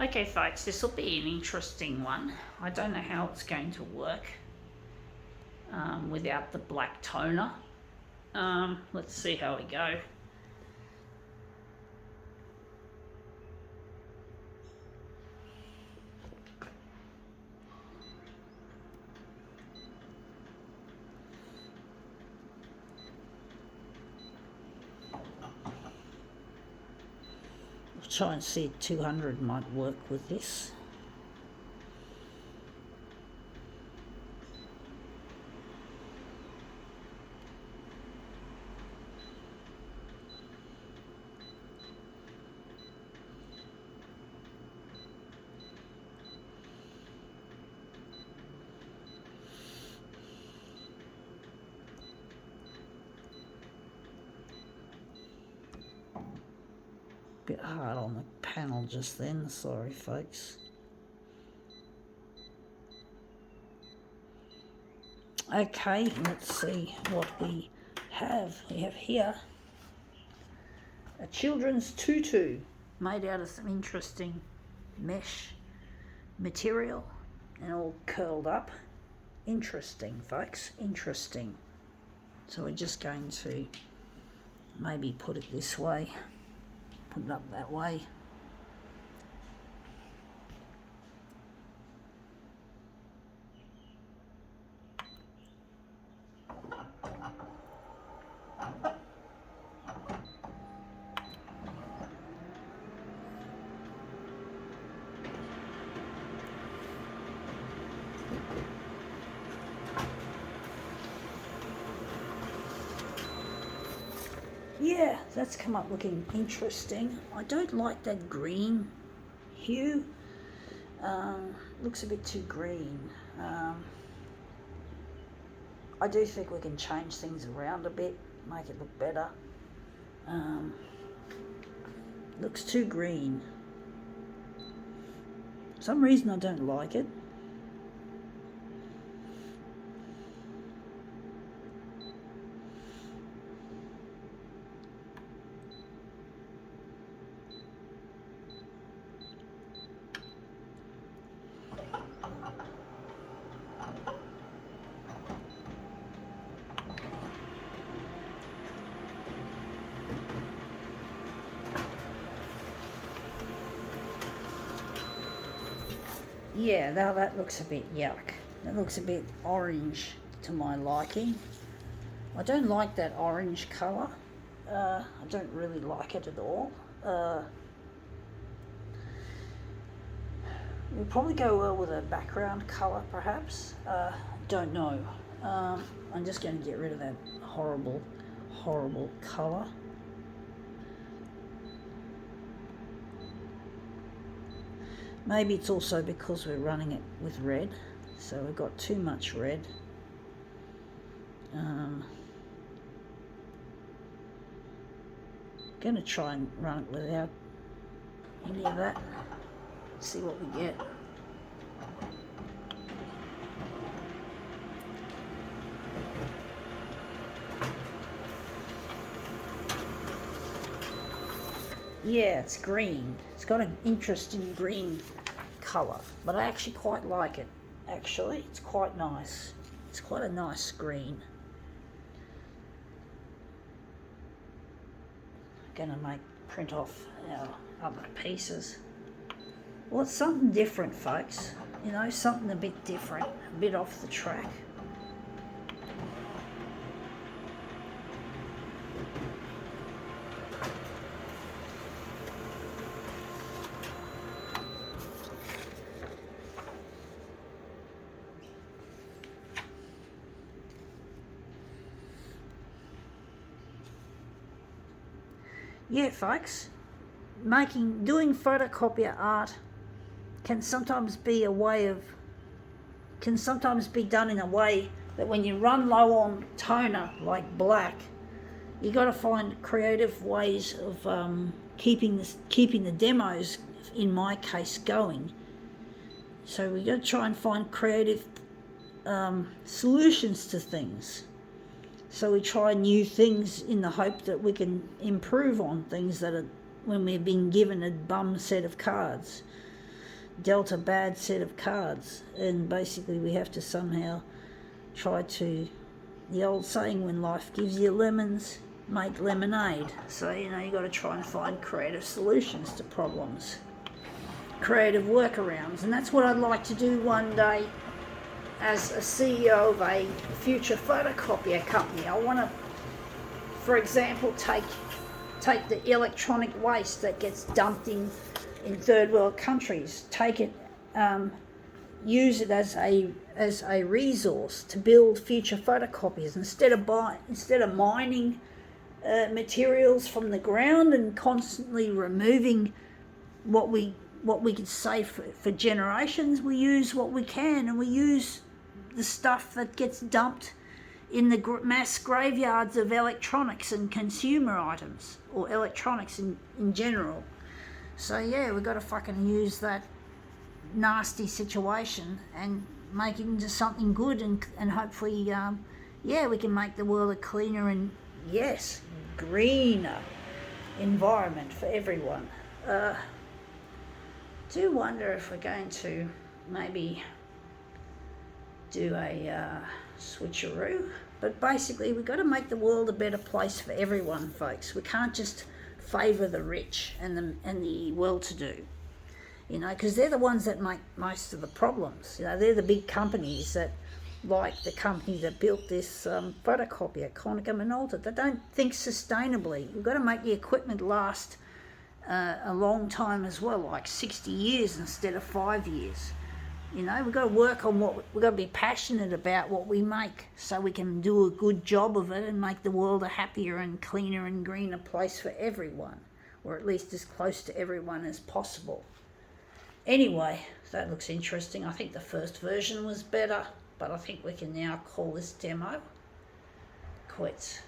Okay folks, this will be an interesting one. I don't know how it's going to work without the black toner. Let's see how we go. I'll try and see if 200 might work with this. Bit hard on the panel just then, sorry folks. Okay, let's see what we have. We have here a children's tutu made out of some interesting mesh material and all curled up. Interesting folks, interesting. So we're just going to maybe put it this way. Put it up that way. Yeah, that's come up looking interesting. I don't like that green hue. Looks a bit too green. I do think we can change things around a bit, make it look better. Looks too green. For some reason I don't like it. Yeah, now that looks a bit yuck. That looks a bit orange to my liking. I don't like that orange colour. I don't really like it at all. It would probably go well with a background colour perhaps. Don't know. I'm just going to get rid of that horrible, horrible colour. Maybe it's also because we're running it with red, so we've got too much red. I'm going to try and run it without any of that. See what we get. Yeah, it's green. It's got an interesting green colour, but I actually quite like it. Actually, it's quite nice. It's quite a nice green. Gonna print off our other pieces. Well, it's something different, folks. You know, something a bit different, a bit off the track. Yeah, folks, doing photocopier art can sometimes be done in a way that when you run low on toner like black, you got to find creative ways of keeping the demos, in my case, going. So we got to try and find creative solutions to things. So we try new things in the hope that we can improve on things that are when we've been given a bum set of cards. dealt a bad set of cards, and basically we have to somehow try to, the old saying, when life gives you lemons, make lemonade. So, you know, you've got to try and find creative solutions to problems, creative workarounds, and that's what I'd like to do one day as a CEO of a future photocopier company. I want to, for example, take the electronic waste that gets dumped in third world countries, take it, use it as a resource to build future photocopiers instead of mining materials from the ground and constantly removing what we could save for generations. We use what we can, and we use the stuff that gets dumped in the mass graveyards of electronics and consumer items, or electronics in general. So yeah, we've got to fucking use that nasty situation and make it into something good, and hopefully, we can make the world a cleaner and, yes, greener environment for everyone. Do wonder if we're going to maybe do a switcheroo, but basically we've got to make the world a better place for everyone, folks. We can't just favour the rich and the well-to-do, you know, because they're the ones that make most of the problems. You know, they're the big companies that, like the company that built this photocopier, Konica Minolta, they don't think sustainably. We've got to make the equipment last a long time as well, like 60 years instead of 5 years. You know, we've got to work on we've got to be passionate about what we make, so we can do a good job of it and make the world a happier and cleaner and greener place for everyone, or at least as close to everyone as possible. Anyway, that looks interesting. I think the first version was better, but I think we can now call this demo quits.